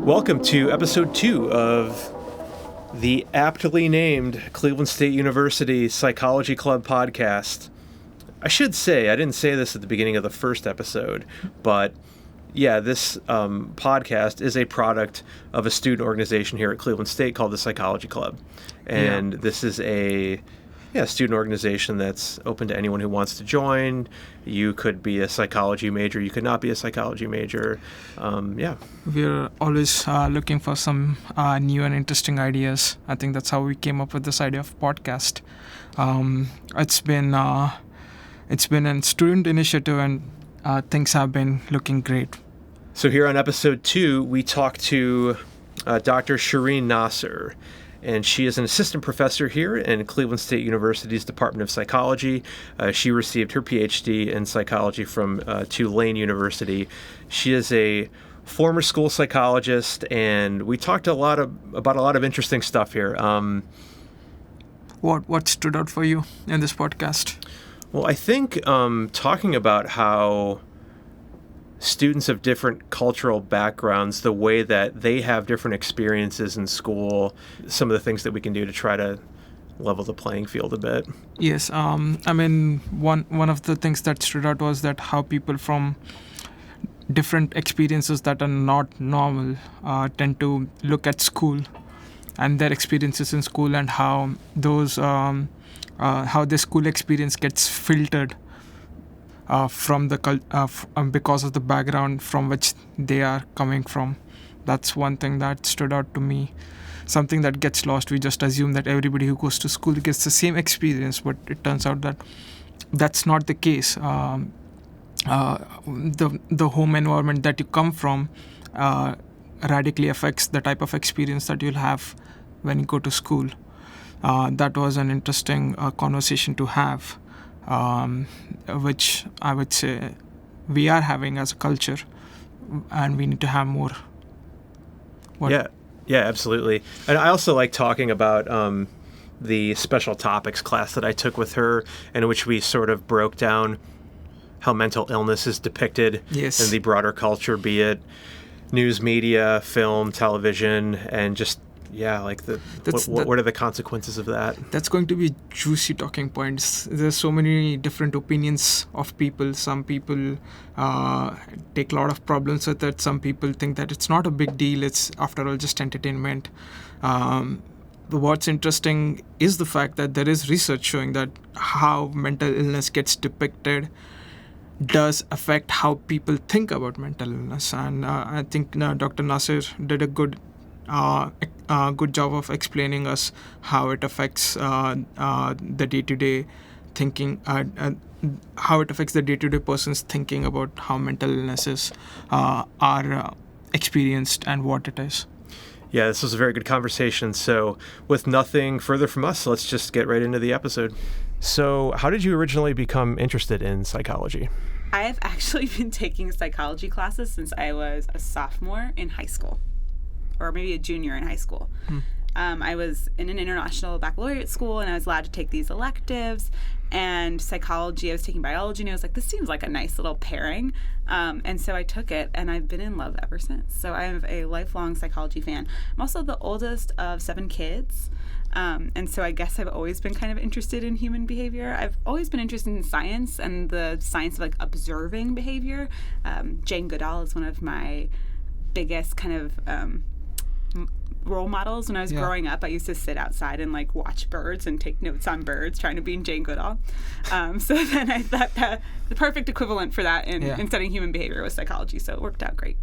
Welcome to episode 2 of the aptly named Cleveland State University Psychology Club podcast. I should say, I didn't say this at the beginning of the first episode, but yeah, this podcast is a product of a student organization here at Cleveland State called the Psychology Club. And This is a student organization that's open to anyone who wants to join. You could be a psychology major. You could not be a psychology major. We're always looking for some new and interesting ideas. I think that's how we came up with this idea of podcast. It's been a student initiative, and things have been looking great. So here on episode 2, we talked to Dr. Shereen Naser. And she is an assistant professor here in Cleveland State University's Department of Psychology. She received her PhD in psychology from Tulane University. She is a former school psychologist, and we talked about a lot of interesting stuff here. What stood out for you in this podcast? Well, I think talking about how students of different cultural backgrounds, the way that they have different experiences in school, some of the things that we can do to try to level the playing field a bit. Yes, one of the things that stood out was that how people from different experiences that are not normal tend to look at school and their experiences in school, and how those how their school experience gets filtered from because of the background from which they are coming from. That's one thing that stood out to me. Something that gets lost. We just assume that everybody who goes to school gets the same experience, but it turns out that that's not the case. The home environment that you come from radically affects the type of experience that you'll have when you go to school. That was an interesting conversation to have. Which I would say we are having as a culture, and we need to have more. Yeah, absolutely. And I also like talking about the special topics class that I took with her, in which we sort of broke down how mental illness is depicted in the broader culture, be it news media, film, television, and just what are the consequences of that? That's going to be juicy talking points. There's so many different opinions of people. Some people take a lot of problems with it. Some people think that it's not a big deal. It's, after all, just entertainment. What's interesting is the fact that there is research showing that how mental illness gets depicted does affect how people think about mental illness. And I think Dr. Naser did a good job of explaining us how it affects the day-to-day thinking, how it affects the day-to-day person's thinking about how mental illnesses are experienced and what it is. Yeah, this was a very good conversation. So with nothing further from us, let's just get right into the episode. So how did you originally become interested in psychology? I have actually been taking psychology classes since I was a sophomore in high school. Or maybe a junior in high school. I was in an international baccalaureate school, and I was allowed to take these electives. And psychology, I was taking biology, and I was like, this seems like a nice little pairing. And so I took it, and I've been in love ever since. So I'm a lifelong psychology fan. I'm also the oldest of 7 kids. And so I guess I've always been kind of interested in human behavior. I've always been interested in science and the science of like observing behavior. Jane Goodall is one of my biggest kind of role models. When I was growing up, I used to sit outside and like watch birds and take notes on birds, trying to be Jane Goodall. So then I thought that the perfect equivalent for that in studying human behavior was psychology. So it worked out great.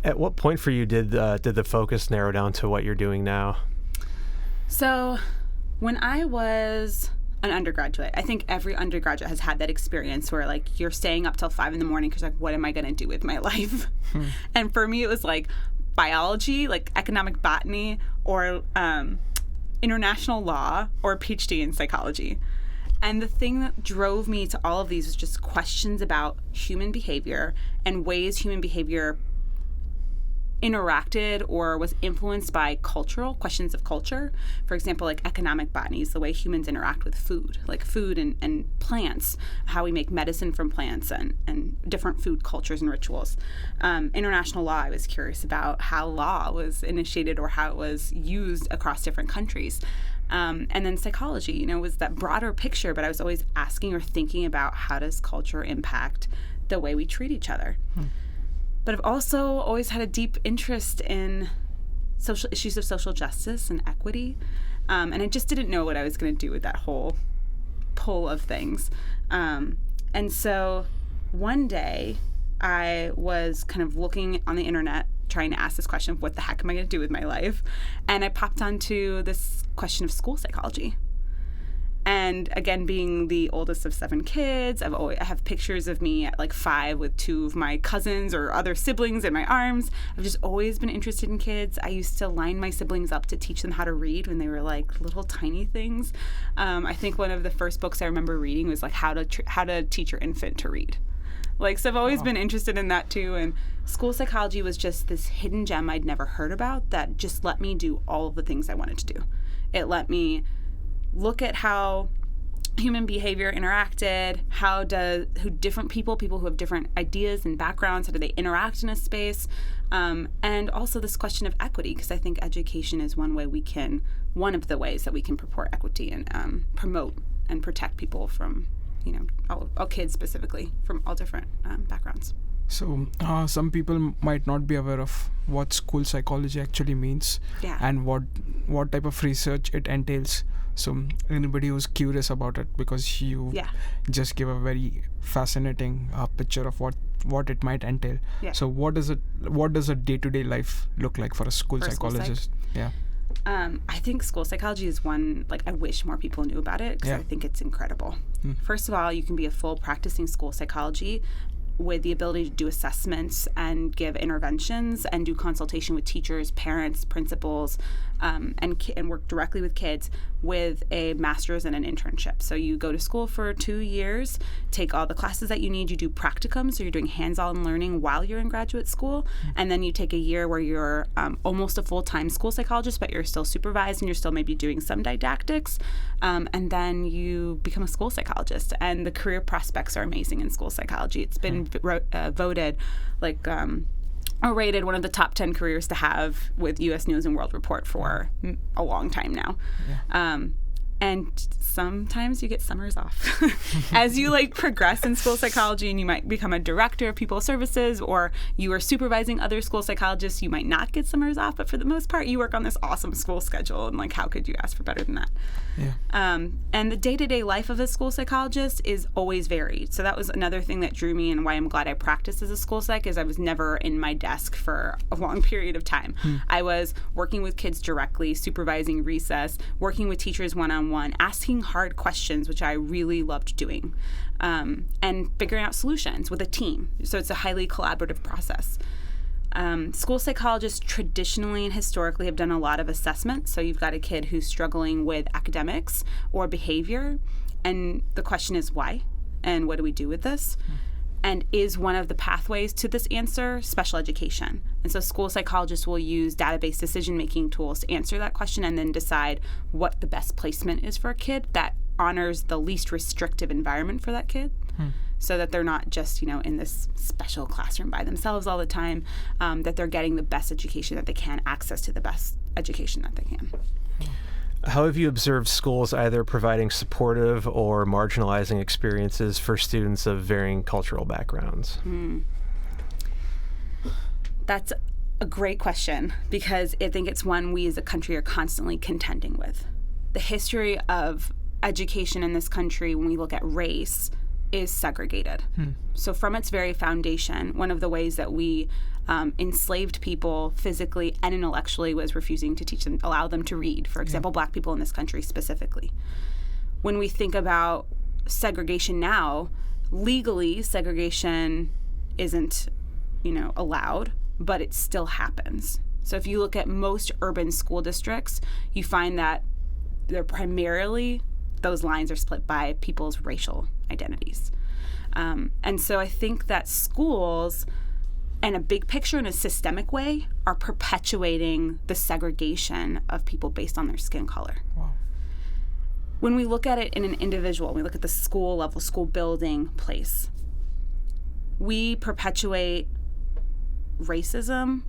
At what point for you did the focus narrow down to what you're doing now? So when I was an undergraduate, I think every undergraduate has had that experience where like you're staying up till 5 a.m. because like, what am I going to do with my life? And for me, it was like biology, like economic botany, or international law, or a PhD in psychology. And the thing that drove me to all of these was just questions about human behavior and ways human behavior interacted or was influenced by cultural questions of culture. For example, like economic botany is the way humans interact with food, like food and plants, how we make medicine from plants and different food cultures and rituals. International law, I was curious about how law was initiated or how it was used across different countries. And then psychology, was that broader picture, but I was always asking or thinking about how does culture impact the way we treat each other. But I've also always had a deep interest in social issues of social justice and equity. And I just didn't know what I was going to do with that whole pull of things. And so one day I was kind of looking on the internet trying to ask this question of what the heck am I going to do with my life? And I popped onto this question of school psychology. And again, being the oldest of 7 kids, I have pictures of me at like 5 with 2 of my cousins or other siblings in my arms. I've just always been interested in kids. I used to line my siblings up to teach them how to read when they were like little tiny things. I think one of the first books I remember reading was like how to teach your infant to read. So I've always been interested in that too. And school psychology was just this hidden gem I'd never heard about that just let me do all of the things I wanted to do. It let me look at how human behavior interacted, who different people who have different ideas and backgrounds, how do they interact in a space, and also this question of equity, because I think education is one of the ways that we can purport equity and promote and protect people from, all kids specifically from all different backgrounds. So some people might not be aware of what school psychology actually means and what type of research it entails. So anybody who's curious about it, because you just give a very fascinating picture of what it might entail. Yeah. So what does a day-to-day life look like for a school psychologist? I think school psychology is one, I wish more people knew about it because I think it's incredible. First of all, you can be a full practicing school psychology with the ability to do assessments and give interventions and do consultation with teachers, parents, principals, and work directly with kids with a master's and an internship. So you go to school for 2 years, take all the classes that you need, you do practicum, so you're doing hands-on learning while you're in graduate school, and then you take a year where you're almost a full-time school psychologist, but you're still supervised and you're still maybe doing some didactics, and then you become a school psychologist. And the career prospects are amazing in school psychology. It's been voted or rated one of the top 10 careers to have with U.S. News and World Report for a long time now. And sometimes you get summers off. As you progress in school psychology and you might become a director of people services or you are supervising other school psychologists, you might not get summers off, but for the most part you work on this awesome school schedule, and how could you ask for better than that? And the day-to-day life of a school psychologist is always varied. So that was another thing that drew me and why I'm glad I practiced as a school psych is I was never in my desk for a long period of time. I was working with kids directly, supervising recess, working with teachers one-on-one, asking hard questions, which I really loved doing, and figuring out solutions with a team. So it's a highly collaborative process. School psychologists traditionally and historically have done a lot of assessment. So you've got a kid who's struggling with academics or behavior, and the question is why, and what do we do with this? And is one of the pathways to this answer special education? And so school psychologists will use database decision-making tools to answer that question and then decide what the best placement is for a kid that honors the least restrictive environment for that kid, so that they're not just, in this special classroom by themselves all the time, that they're getting the best education that they can, access to the best education that they can. How have you observed schools either providing supportive or marginalizing experiences for students of varying cultural backgrounds? That's a great question because I think it's one we as a country are constantly contending with. The history of education in this country, when we look at race, is segregated. So from its very foundation, one of the ways that we enslaved people physically and intellectually was refusing to teach them, allow them to read, for example, Black people in this country specifically. When we think about segregation now, legally, segregation isn't, allowed, but it still happens. So if you look at most urban school districts, you find that they're primarily, those lines are split by people's racial identities. And so I think that schools and a big picture in a systemic way, are perpetuating the segregation of people based on their skin color. Wow. When we look at it in an individual, we look at the school level, school building place, we perpetuate racism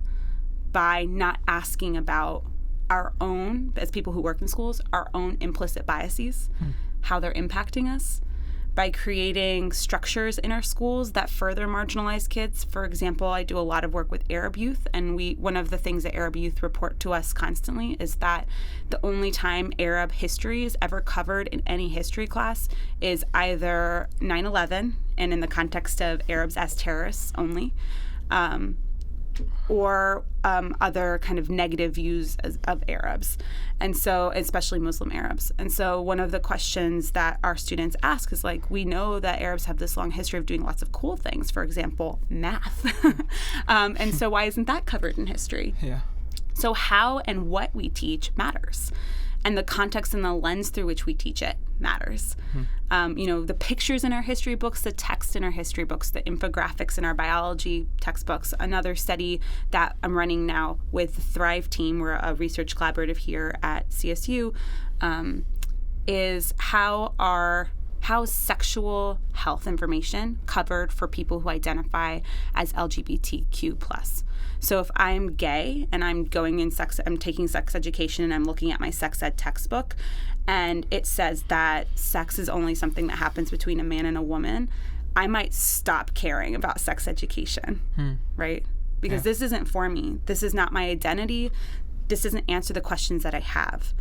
by not asking about our own, as people who work in schools, our own implicit biases, how they're impacting us, by creating structures in our schools that further marginalize kids. For example, I do a lot of work with Arab youth, and one of the things that Arab youth report to us constantly is that the only time Arab history is ever covered in any history class is either 9/11, and in the context of Arabs as terrorists only, or other kind of negative views of Arabs, and so especially Muslim Arabs. And so one of the questions that our students ask is like, we know that Arabs have this long history of doing lots of cool things, for example, math. And so why isn't that covered in history? Yeah. So how and what we teach matters. And the context and the lens through which we teach it matters. The pictures in our history books, the text in our history books, the infographics in our biology textbooks. Another study that I'm running now with the Thrive team, we're a research collaborative here at CSU, is how sexual health information covered for people who identify as LGBTQ+. So if I'm gay and I'm taking sex education and I'm looking at my sex ed textbook and it says that sex is only something that happens between a man and a woman, I might stop caring about sex education, right? Because this isn't for me. This is not my identity. This doesn't answer the questions that I have.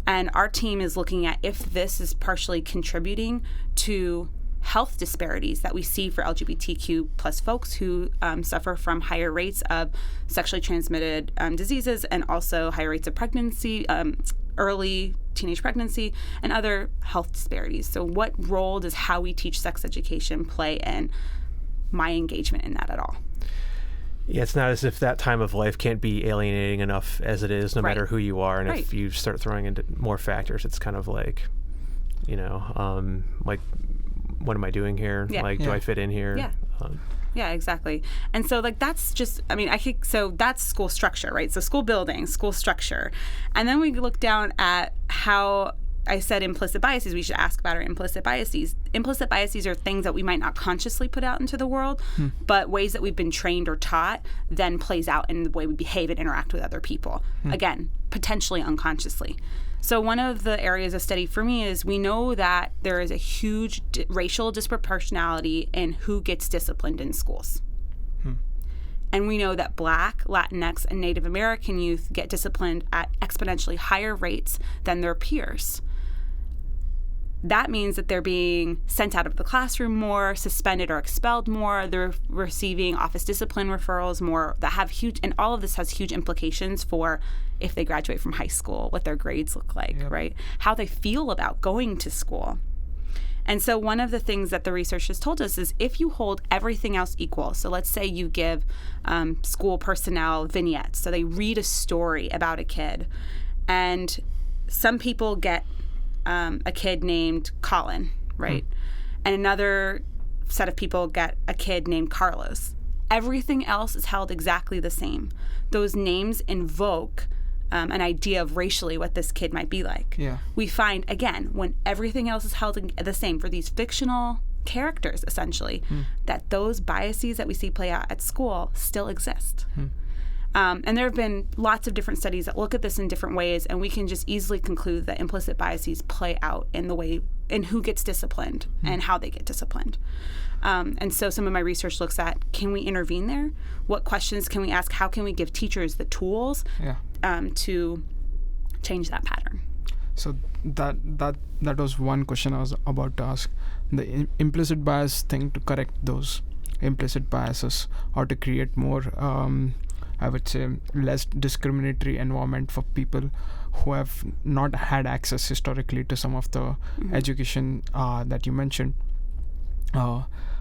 And our team is looking at if this is partially contributing to health disparities that we see for LGBTQ plus folks who suffer from higher rates of sexually transmitted diseases, and also higher rates of pregnancy, early teenage pregnancy, and other health disparities. So what role does how we teach sex education play in my engagement in that at all? Yeah, it's not as if that time of life can't be alienating enough as it is, no matter who you are. And if you start throwing into more factors, it's kind of like, like, what am I doing here? Do I fit in here? Yeah. Yeah, exactly. And so that's just, so that's school structure, right? So school building, school structure. And then we look down at how I said implicit biases. We should ask about our implicit biases. Implicit biases are things that we might not consciously put out into the world, but ways that we've been trained or taught then plays out in the way we behave and interact with other people. Again, potentially unconsciously. So one of the areas of study for me is we know that there is a huge racial disproportionality in who gets disciplined in schools. And we know that Black, Latinx, and Native American youth get disciplined at exponentially higher rates than their peers. That means that they're being sent out of the classroom more, suspended or expelled more. They're receiving office discipline referrals more that have huge, and all of this has huge implications for if they graduate from high school, what their grades look like, right? How they feel about going to school. And so one of the things that the research has told us is if you hold everything else equal, so let's say you give school personnel vignettes, so they read a story about a kid, and some people get a kid named Colin, right? And another set of people get a kid named Carlos. Everything else is held exactly the same. Those names invoke an idea of racially what this kid might be like. Yeah. We find, again, when everything else is held the same for these fictional characters, essentially, that those biases that we see play out at school still exist. And there have been lots of different studies that look at this in different ways, and we can just easily conclude that implicit biases play out in the way, in who gets disciplined and how they get disciplined. And so some of my research looks at, can we intervene there? What questions can we ask? How can we give teachers the tools to change that pattern? So that was one question I was about to ask. The implicit bias thing, to correct those implicit biases or to create more, I would say, less discriminatory environment for people who have not had access historically to some of the education that you mentioned.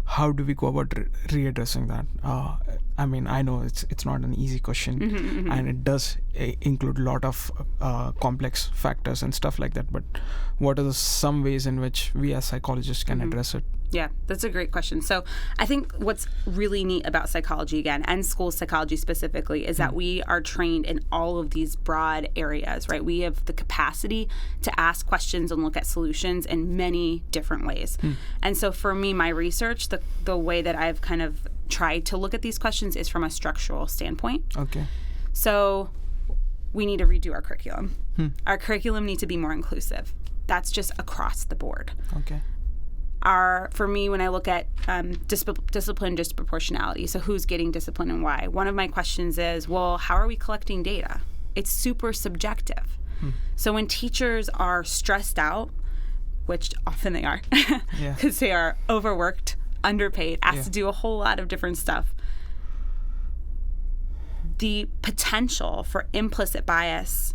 How do we go about readdressing that? I know it's not an easy question, and it does include a lot of complex factors and stuff like that. But what are some ways in which we as psychologists can address it? Yeah, that's a great question. So I think what's really neat about psychology, again, and school psychology specifically, is that we are trained in all of these broad areas, right? We have the capacity to ask questions and look at solutions in many different ways. And so for me, my research, the way that I've kind of tried to look at these questions is from a structural standpoint. Okay. So we need to redo our curriculum. Our curriculum needs to be more inclusive. That's just across the board. Okay. For me, when I look at discipline disproportionality, so who's getting discipline and why, one of my questions is, well, how are we collecting data? It's super subjective. So when teachers are stressed out, which often they are, because they are overworked, underpaid, asked to do a whole lot of different stuff, the potential for implicit bias,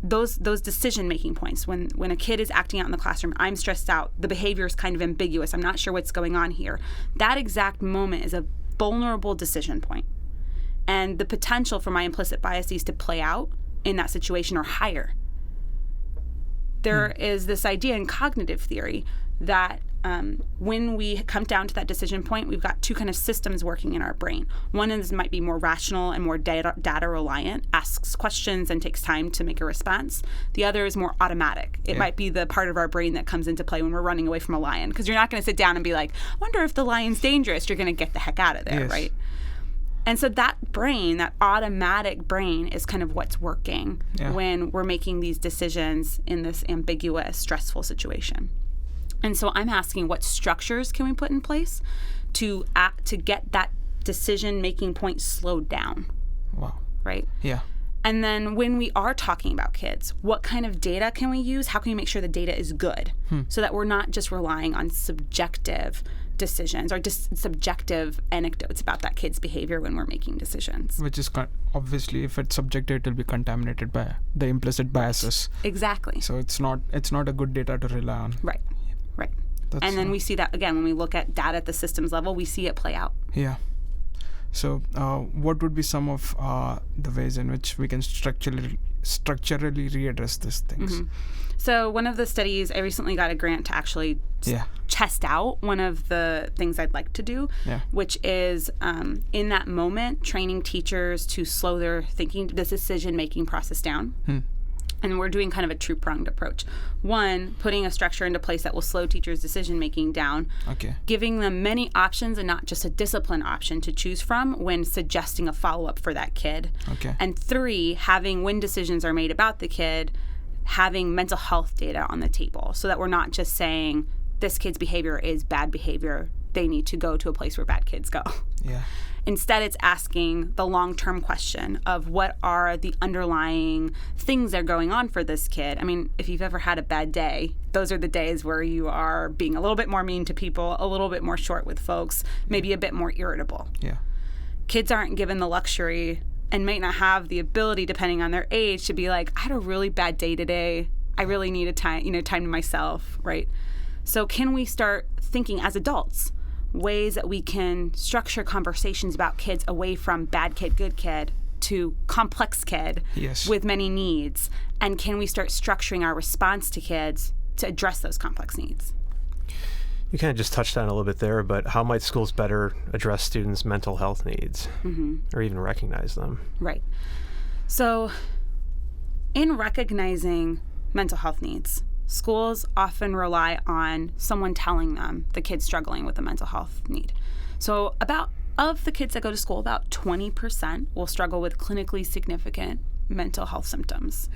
those decision-making points, when a kid is acting out in the classroom, I'm stressed out, the behavior is kind of ambiguous, I'm not sure what's going on here, that exact moment is a vulnerable decision point. And the potential for my implicit biases to play out in that situation are higher. There is this idea in cognitive theory that when we come down to that decision point, we've got two kind of systems working in our brain. One is might be more rational and more data reliant, asks questions and takes time to make a response. The other is more automatic. It might be the part of our brain that comes into play when we're running away from a lion, because you're not going to sit down and be like, I wonder if the lion's dangerous. You're going to get the heck out of there, right? And so that brain, that automatic brain, is kind of what's working when we're making these decisions in this ambiguous, stressful situation. And so I'm asking, what structures can we put in place to get that decision-making point slowed down? Wow. Right? Yeah. And then when we are talking about kids, what kind of data can we use? How can we make sure the data is good so that we're not just relying on subjective decisions or just subjective anecdotes about that kid's behavior when we're making decisions? Which is obviously, if it's subjective, it will be contaminated by the implicit biases. Exactly. So it's not a good data to rely on. Right. And then we see that, again, when we look at data at the systems level, we see it play out. Yeah. So what would be some of the ways in which we can structurally readdress these things? So one of the studies, I recently got a grant to actually test out one of the things I'd like to do, which is in that moment, training teachers to slow their decision-making process down. And we're doing kind of a two-pronged approach. One, putting a structure into place that will slow teachers' decision-making down, giving them many options and not just a discipline option to choose from when suggesting a follow-up for that kid. And three, having, when decisions are made about the kid, having mental health data on the table so that we're not just saying, this kid's behavior is bad behavior, they need to go to a place where bad kids go. Instead, it's asking the long-term question of what are the underlying things that are going on for this kid. I mean, if you've ever had a bad day, those are the days where you are being a little bit more mean to people, a little bit more short with folks, maybe a bit more irritable. Kids aren't given the luxury and may not have the ability, depending on their age, to be like, I had a really bad day today. I really need time to myself, right? So can we start thinking as adults ways that we can structure conversations about kids away from bad kid, good kid to complex kid with many needs? And can we start structuring our response to kids to address those complex needs? You kind of just touched on it a little bit there, but how might schools better address students' mental health needs or even recognize them? Right. So in recognizing mental health needs, schools often rely on someone telling them the kid's struggling with a mental health need. So of the kids that go to school, about 20% will struggle with clinically significant mental health symptoms.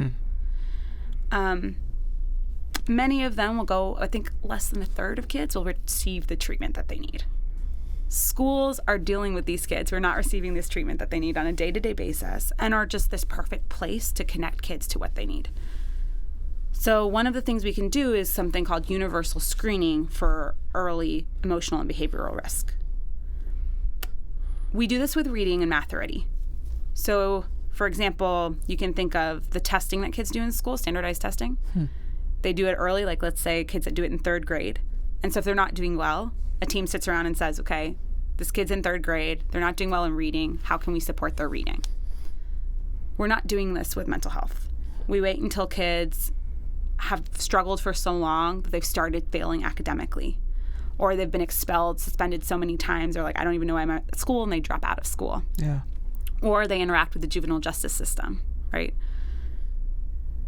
Many of them will go, I think less than a third of kids will receive the treatment that they need. Schools are dealing with these kids who are not receiving this treatment that they need on a day-to-day basis and are just this perfect place to connect kids to what they need. So one of the things we can do is something called universal screening for early emotional and behavioral risk. We do this with reading and math already. So, for example, you can think of the testing that kids do in school, standardized testing. They do it early, like let's say kids that do it in third grade. And so if they're not doing well, a team sits around and says, okay, this kid's in third grade, they're not doing well in reading, how can we support their reading? We're not doing this with mental health. We wait until kids have struggled for so long that they've started failing academically. or they've been expelled, suspended so many times, or like, I don't even know why I'm at school, and they drop out of school. Yeah. Or they interact with the juvenile justice system, right?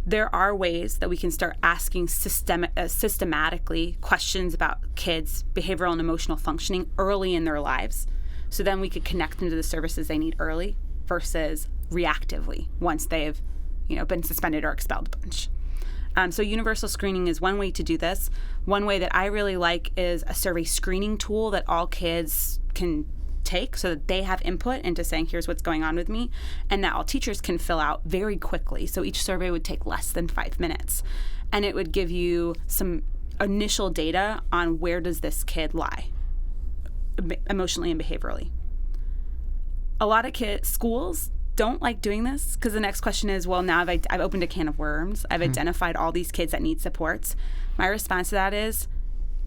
There are ways that we can start asking systematically questions about kids' behavioral and emotional functioning early in their lives. So then we could connect them to the services they need early versus reactively once they've, been suspended or expelled a bunch. So universal screening is one way to do this. One way that I really like is a survey screening tool that all kids can take so that they have input into saying, here's what's going on with me, and that all teachers can fill out very quickly. So each survey would take less than 5 minutes, and it would give you some initial data on where does this kid lie emotionally and behaviorally. A lot of schools don't like doing this because the next question is, well, now I've opened a can of worms. I've identified all these kids that need supports. My response to that is,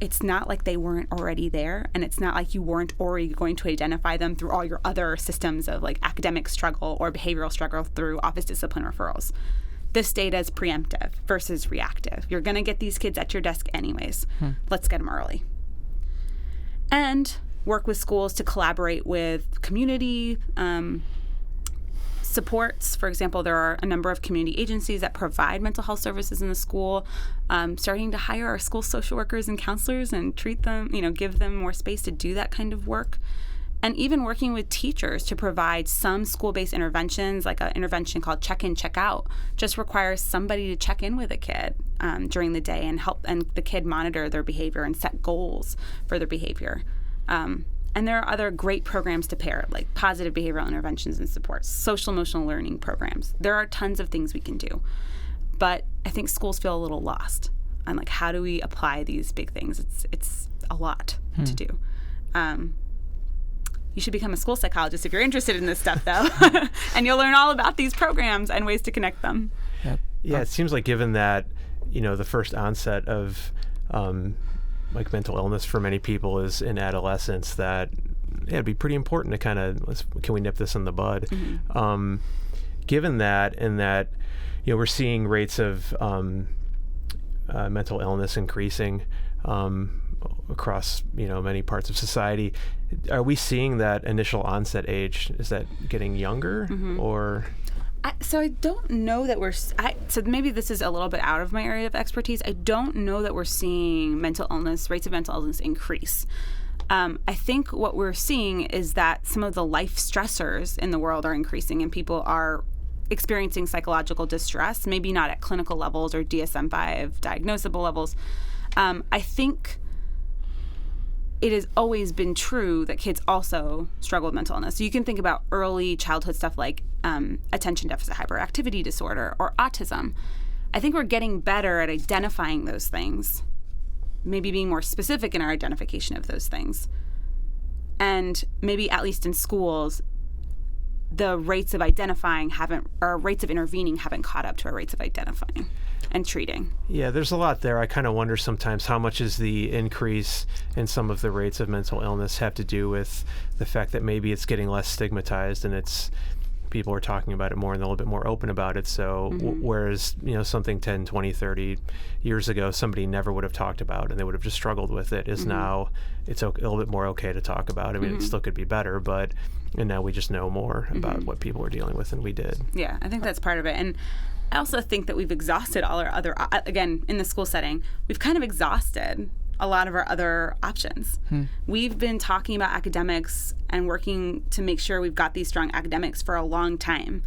it's not like they weren't already there, and it's not like you weren't already going to identify them through all your other systems of like academic struggle or behavioral struggle through office discipline referrals. This data is preemptive versus reactive. You're going to get these kids at your desk anyways. Let's get them early. And work with schools to collaborate with community supports. For example, there are a number of community agencies that provide mental health services in the school, starting to hire our school social workers and counselors and treat them, give them more space to do that kind of work. And even working with teachers to provide some school-based interventions, like an intervention called check-in, check-out, just requires somebody to check in with a kid during the day and help and the kid monitor their behavior and set goals for their behavior. And there are other great programs to pair, like positive behavioral interventions and supports, social emotional learning programs. There are tons of things we can do. But I think schools feel a little lost on like, how do we apply these big things? It's a lot to do. You should become a school psychologist if you're interested in this stuff, though. And you'll learn all about these programs and ways to connect them. Yeah, it seems like given that, the first onset of like mental illness for many people is in adolescence, that it'd be pretty important to kind of, can we nip this in the bud? Given that, and that, we're seeing rates of mental illness increasing across, many parts of society, are we seeing that initial onset age, is that getting younger or... So I don't know that so maybe this is a little bit out of my area of expertise. I don't know that we're seeing rates of mental illness increase. I think what we're seeing is that some of the life stressors in the world are increasing, and people are experiencing psychological distress, maybe not at clinical levels or DSM-5 diagnosable levels. I think it has always been true that kids also struggle with mental illness. So you can think about early childhood stuff like attention deficit hyperactivity disorder or autism. I think we're getting better at identifying those things, maybe being more specific in our identification of those things. And maybe at least in schools, the rates of rates of intervening haven't caught up to our rates of identifying and treating. Yeah, there's a lot there. I kind of wonder sometimes how much is the increase in some of the rates of mental illness have to do with the fact that maybe it's getting less stigmatized and people are talking about it more and they're a little bit more open about it. So whereas, something 10, 20, 30 years ago, somebody never would have talked about and they would have just struggled with it, is now it's a little bit more okay to talk about. I mean, it still could be better, and now we just know more about what people are dealing with than we did. Yeah, I think that's part of it. And I also think that we've exhausted all our other, again, in the school setting, we've kind of exhausted a lot of our other options. We've been talking about academics and working to make sure we've got these strong academics for a long time.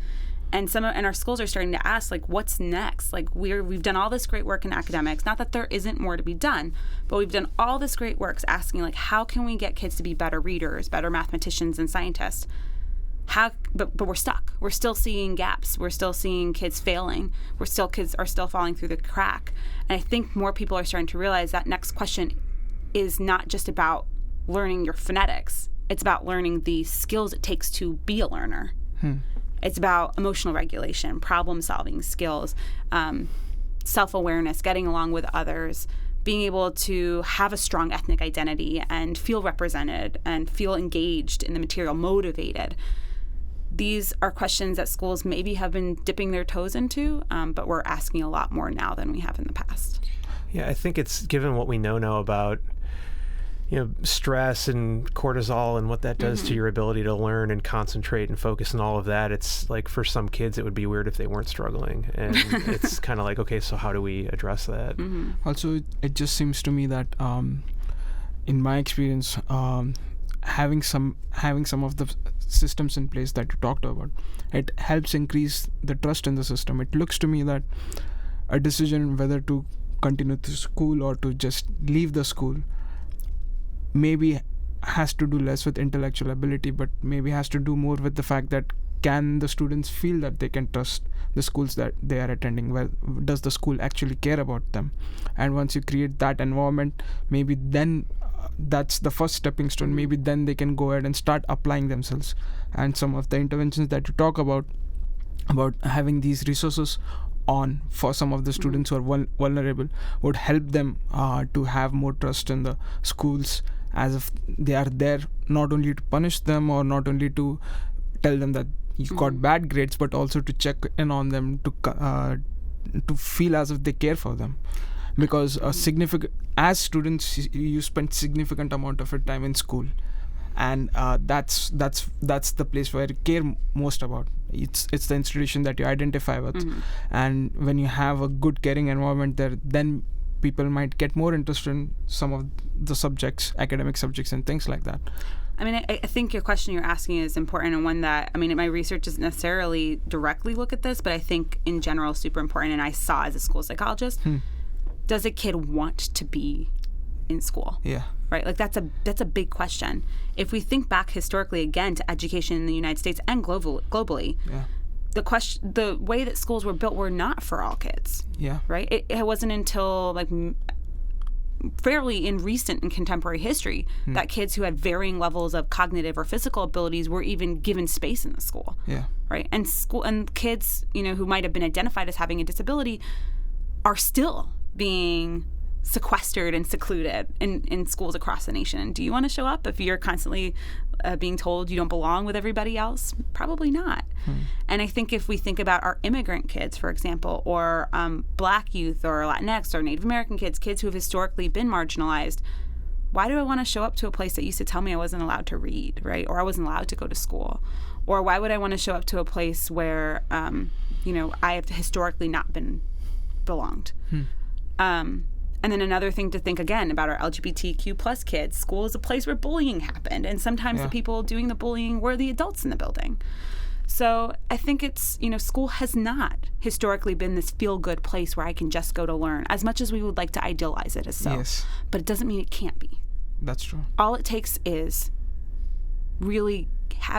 And our schools are starting to ask, like, what's next? Like, we've done all this great work in academics. Not that there isn't more to be done, but we've done all this great work asking, like, how can we get kids to be better readers, better mathematicians and scientists? But we're stuck. We're still seeing gaps. We're still seeing kids failing. Kids are still falling through the crack. And I think more people are starting to realize that next question is not just about learning your phonetics. It's about learning the skills it takes to be a learner. It's about emotional regulation, problem-solving skills, self-awareness, getting along with others, being able to have a strong ethnic identity and feel represented and feel engaged in the material, motivated. These are questions that schools maybe have been dipping their toes into, but we're asking a lot more now than we have in the past. Yeah, I think it's, given what we know now about stress and cortisol and what that does to your ability to learn and concentrate and focus and all of that. It's like for some kids it would be weird if they weren't struggling, and it's kind of like, okay, so how do we address that? Also, it just seems to me that in my experience, having some of the systems in place that you talked about, it helps increase the trust in the system. It looks to me that a decision whether to continue to school or to just leave the school maybe has to do less with intellectual ability, but maybe has to do more with the fact that can the students feel that they can trust the schools that they are attending? Well, does the school actually care about them? And once you create that environment, maybe then that's the first stepping stone. Maybe then they can go ahead and start applying themselves. And some of the interventions that you talk about having these resources on for some of the students who are vulnerable would help them to have more trust in the schools, as if they are there not only to punish them or not only to tell them that you got bad grades, but also to check in on them, to feel as if they care for them. Because as students, you spend significant amount of your time in school, and that's the place where you care most about. It's the institution that you identify with, and when you have a good caring environment there, then people might get more interested in some of the subjects, academic subjects and things like that. I mean, I think your question you're asking is important, and one that, I mean, my research doesn't necessarily directly look at this, but I think in general super important, and I saw as a school psychologist, does a kid want to be in school? Yeah. Right? Like that's a big question. If we think back historically again to education in the United States and globally, the way that schools were built were not for all kids. Yeah. Right? It wasn't until like fairly in recent and contemporary history that kids who had varying levels of cognitive or physical abilities were even given space in the school. Yeah. Right? And kids, who might have been identified as having a disability are still being sequestered and secluded in schools across the nation. Do you want to show up if you're constantly being told you don't belong with everybody else? Probably not. And I think if we think about our immigrant kids, for example, or Black youth or Latinx or Native American kids who have historically been marginalized, why do I want to show up to a place that used to tell me I wasn't allowed to read, right? Or I wasn't allowed to go to school? Or why would I want to show up to a place where, I have historically not been belonged? And then another thing to think again about our LGBTQ plus kids, school is a place where bullying happened. And sometimes the people doing the bullying were the adults in the building. So I think it's, school has not historically been this feel-good place where I can just go to learn, as much as we would like to idealize it as so. Yes. But it doesn't mean it can't be. That's true. All it takes is really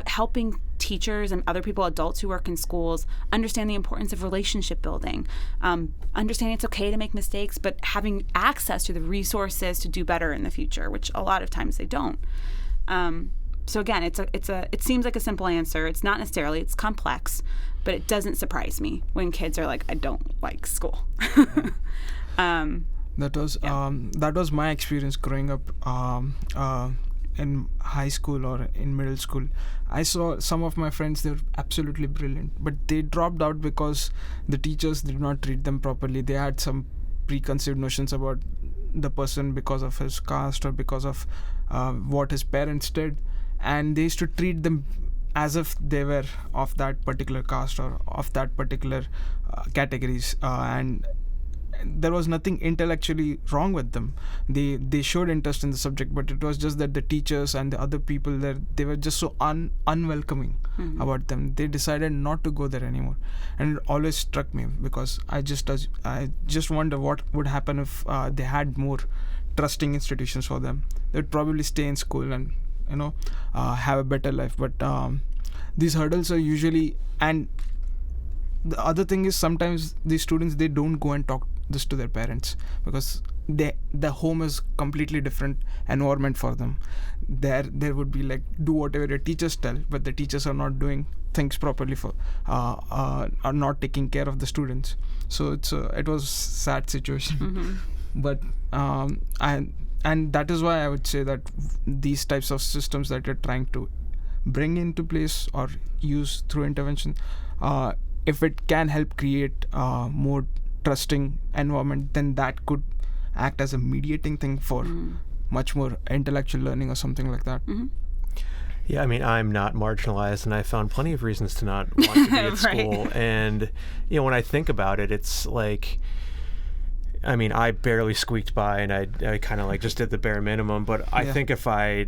helping teachers and other people, adults who work in schools, understand the importance of relationship building, understanding it's okay to make mistakes, but having access to the resources to do better in the future, which a lot of times they don't. So again, it seems like a simple answer. It's not necessarily. It's complex, but it doesn't surprise me when kids are like, I don't like school. That was my experience growing up in high school or in middle school. I saw some of my friends, they were absolutely brilliant, but they dropped out because the teachers did not treat them properly. They had some preconceived notions about the person because of his caste or because of what his parents did, and they used to treat them as if they were of that particular caste or of that particular categories, and there was nothing intellectually wrong with them. They showed interest in the subject, but it was just that the teachers and the other people there, they were just so unwelcoming about them. They decided not to go there anymore, and it always struck me because I just wonder what would happen if they had more trusting institutions for them. They'd probably stay in school and have a better life. But these hurdles are usually, and the other thing is sometimes these students, they don't go and talk this to their parents because the home is completely different environment for them. There would be like, do whatever your teachers tell, but the teachers are not doing things properly for are not taking care of the students. So it was a sad situation. But and that is why I would say that these types of systems that you're trying to bring into place or use through intervention, if it can help create more trusting environment, then that could act as a mediating thing for much more intellectual learning or something like that. Yeah, I mean, I'm not marginalized, and I found plenty of reasons to not want to be at school. And, when I think about it, it's like, I mean, I barely squeaked by, and I kind of like just did the bare minimum. But I think if I,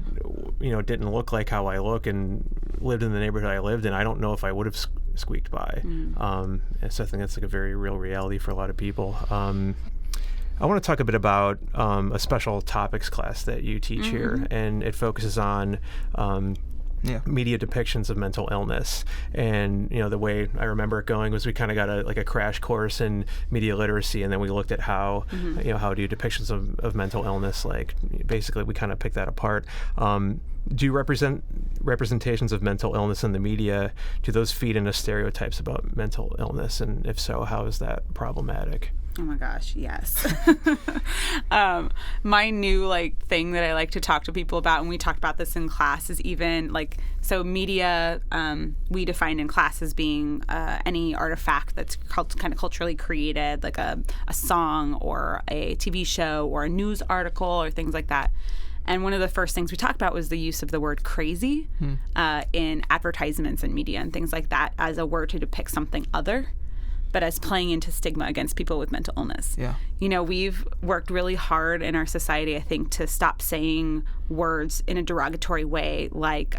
didn't look like how I look and lived in the neighborhood I lived in, I don't know if I would have squeaked by. And so I think that's like a very real reality for a lot of people. I want to talk a bit about a special topics class that you teach here, and it focuses on media depictions of mental illness. And the way I remember it going was we kind of got a crash course in media literacy, and then we looked at how how do depictions of mental illness, like basically we kind of picked that apart. Do you representations of mental illness in the media, do those feed into stereotypes about mental illness, and if so, how is that problematic? Oh my gosh, yes. My new thing that I like to talk to people about, and we talked about this in class, is even so media we define in class as being any artifact that's kind of culturally created, like a song or a TV show or a news article or things like that. And one of the first things we talked about was the use of the word crazy in advertisements and media and things like that as a word to depict something other, but as playing into stigma against people with mental illness. Yeah. We've worked really hard in our society, I think, to stop saying words in a derogatory way, like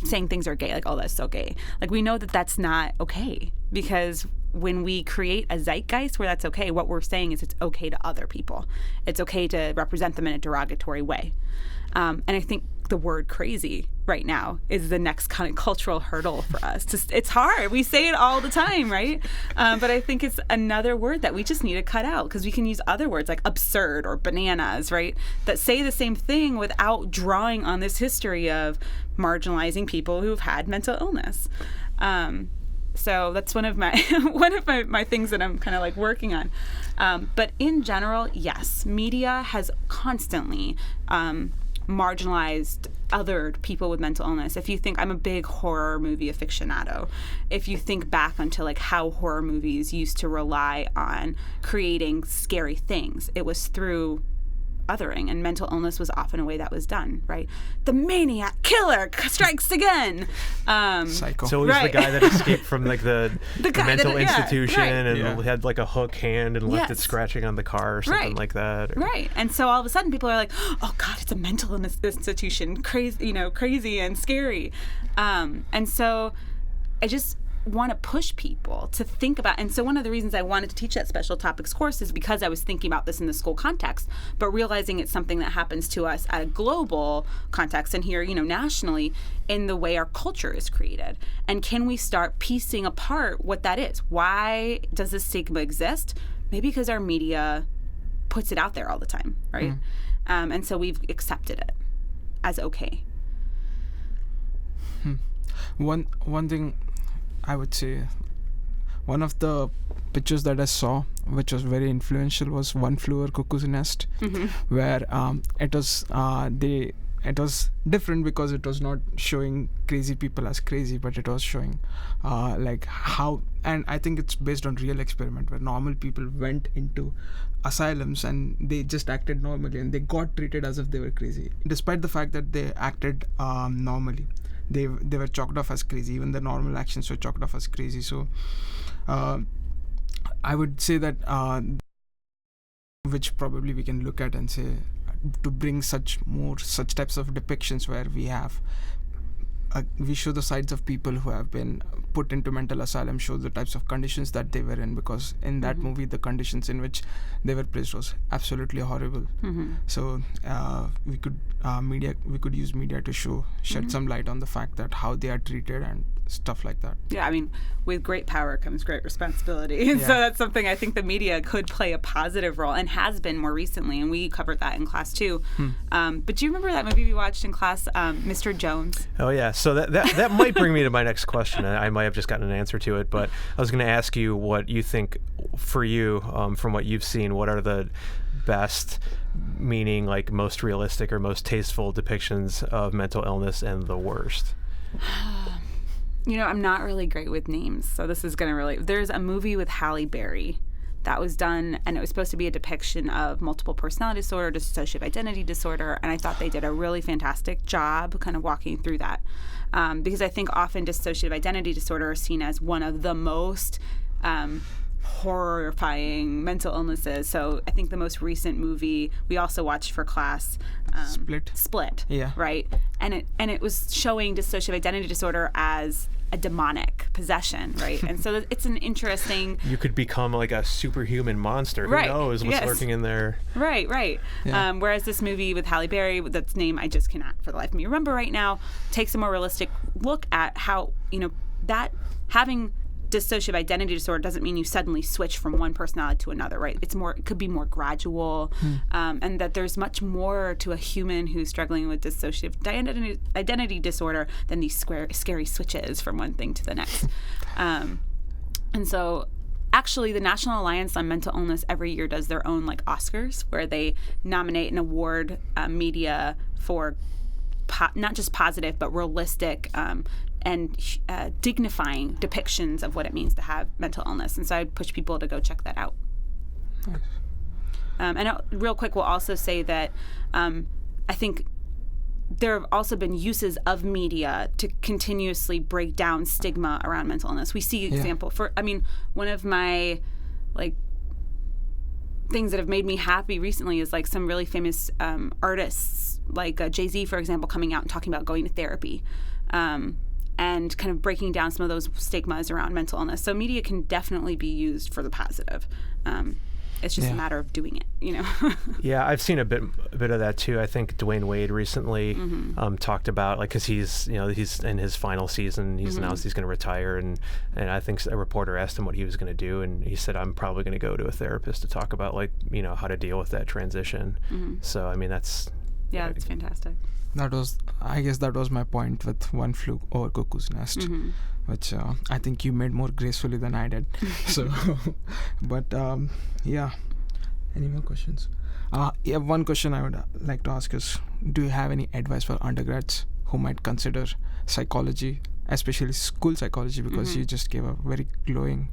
saying things are gay, like, oh, that's so gay. We know that that's not okay, because when we create a zeitgeist where that's okay, what we're saying is it's okay to other people. It's okay to represent them in a derogatory way. And I think the word crazy right now is the next kind of cultural hurdle for us. It's hard. We say it all the time, right? But I think it's another word that we just need to cut out, because we can use other words like absurd or bananas, right? That say the same thing without drawing on this history of marginalizing people who've had mental illness. So that's one of my my things that I'm kind of working on. But in general, yes, media has constantly marginalized othered people with mental illness. If you think, I'm a big horror movie aficionado. If you think back onto how horror movies used to rely on creating scary things, it was through othering, and mental illness was often a way that was done, right? The maniac killer strikes again. Psycho. So it was the guy that escaped from the mental institution and had a hook hand and left it scratching on the car or something like that. Right. And so all of a sudden people are like, oh God, it's a mental institution, crazy and scary. And so I just want to push people to think about, and so one of the reasons I wanted to teach that special topics course is because I was thinking about this in the school context, but realizing it's something that happens to us at a global context and here, nationally, in the way our culture is created. And can we start piecing apart what that is? Why does this stigma exist? Maybe because our media puts it out there all the time, right? And so we've accepted it as okay. One thing I would say, one of the pictures that I saw, which was very influential, was One Flew Over Cuckoo's Nest, where it was different because it was not showing crazy people as crazy, but it was showing how, and I think it's based on real experiment where normal people went into asylums and they just acted normally and they got treated as if they were crazy, despite the fact that they acted normally. They were chalked off as crazy. Even the normal actions were chalked off as crazy. So I would say that which probably we can look at and say to bring such types of depictions where we show the sides of people who have been put into mental asylum, show the types of conditions that they were in, because in that movie the conditions in which they were placed was absolutely horrible. So we could use media to shed some light on the fact that how they are treated and stuff like that. Yeah, I mean, with great power comes great responsibility. And so that's something I think the media could play a positive role and has been more recently, and we covered that in class too. But do you remember that movie we watched in class, Mr. Jones? Oh yeah, so that might bring me to my next question. I might have just gotten an answer to it, but I was going to ask you what you think, for you, from what you've seen, what are the best, meaning most realistic or most tasteful depictions of mental illness, and the worst? I'm not really great with names, so this is going to there's a movie with Halle Berry that was done, and it was supposed to be a depiction of multiple personality disorder, dissociative identity disorder, and I thought they did a really fantastic job kind of walking through that. Because I think often dissociative identity disorder is seen as one of the most horrifying mental illnesses. So I think the most recent movie we also watched for class, Split. Yeah. Right. And it was showing dissociative identity disorder as a demonic possession, right? And so it's an interesting. You could become like a superhuman monster. Right. Who knows what's Yes. lurking in there? Right. Yeah. Whereas this movie with Halle Berry, that's name I just cannot for the life of me remember right now, takes a more realistic look at how, that having dissociative identity disorder doesn't mean you suddenly switch from one personality to another, right? It could be more gradual, and that there's much more to a human who's struggling with dissociative identity disorder than these scary switches from one thing to the next. And so actually the National Alliance on Mental Illness every year does their own like Oscars, where they nominate and award media for not just positive but realistic and dignifying depictions of what it means to have mental illness. And so I'd push people to go check that out. Nice. And real quick, we'll also say that I think there have also been uses of media to continuously break down stigma around mental illness. We see example one of my things that have made me happy recently is like some really famous artists, like Jay-Z, for example, coming out and talking about going to therapy. And kind of breaking down some of those stigmas around mental illness. So media can definitely be used for the positive. It's just a matter of doing it, Yeah, I've seen a bit of that too. I think Dwayne Wade recently talked about, because he's in his final season. He's announced he's going to retire, and I think a reporter asked him what he was going to do, and he said, "I'm probably going to go to a therapist to talk about how to deal with that transition." So I mean, that's it's fantastic. I guess that was my point with One Flew Over Cuckoo's Nest, which I think you made more gracefully than I did. So, but any more questions? One question I would like to ask is, do you have any advice for undergrads who might consider psychology, especially school psychology, because you just gave a very glowing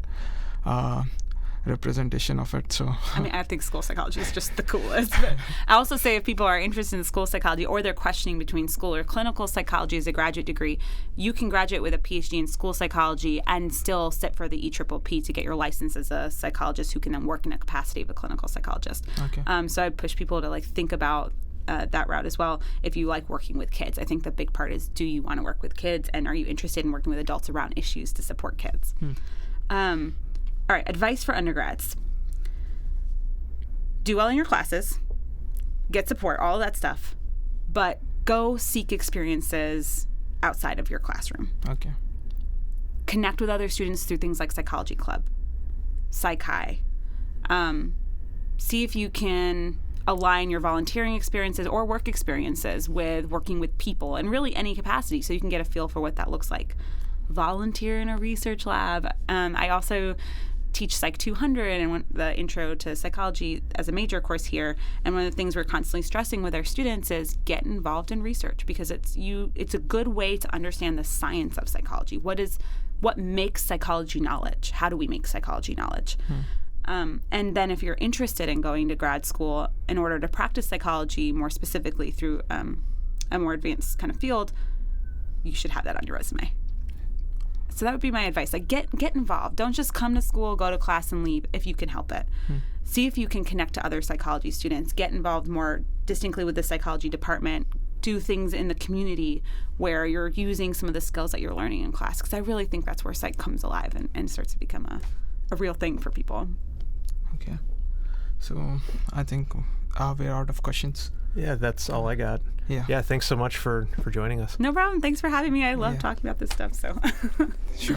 representation of it. So I think school psychology is just the coolest. But I also say if people are interested in school psychology, or they're questioning between school or clinical psychology as a graduate degree, you can graduate with a PhD in school psychology and still sit for the EPPP to get your license as a psychologist who can then work in a capacity of a clinical psychologist. Okay. So I'd push people to think about that route as well if you like working with kids. I think the big part is, do you want to work with kids, and are you interested in working with adults around issues to support kids? All right, advice for undergrads. Do well in your classes, get support, all of that stuff, but go seek experiences outside of your classroom. Okay. Connect with other students through things like Psychology Club, Psych-Hi. See if you can align your volunteering experiences or work experiences with working with people in really any capacity, so you can get a feel for what that looks like. Volunteer in a research lab. I also teach Psych 200 and the Intro to Psychology as a major course here. And one of the things we're constantly stressing with our students is get involved in research, because it's a good way to understand the science of psychology. What makes psychology knowledge? How do we make psychology knowledge? And then if you're interested in going to grad school in order to practice psychology more specifically through a more advanced kind of field, you should have that on your resume. So that would be my advice. Get involved. Don't just come to school, go to class, and leave if you can help it. See if you can connect to other psychology students. Get involved more distinctly with the psychology department. Do things in the community where you're using some of the skills that you're learning in class, because I really think that's where psych comes alive and starts to become a real thing for people. Okay. So I think we're out of questions. Yeah, that's all I got. Yeah. Thanks so much for joining us. No problem. Thanks for having me. I love talking about this stuff. So Sure.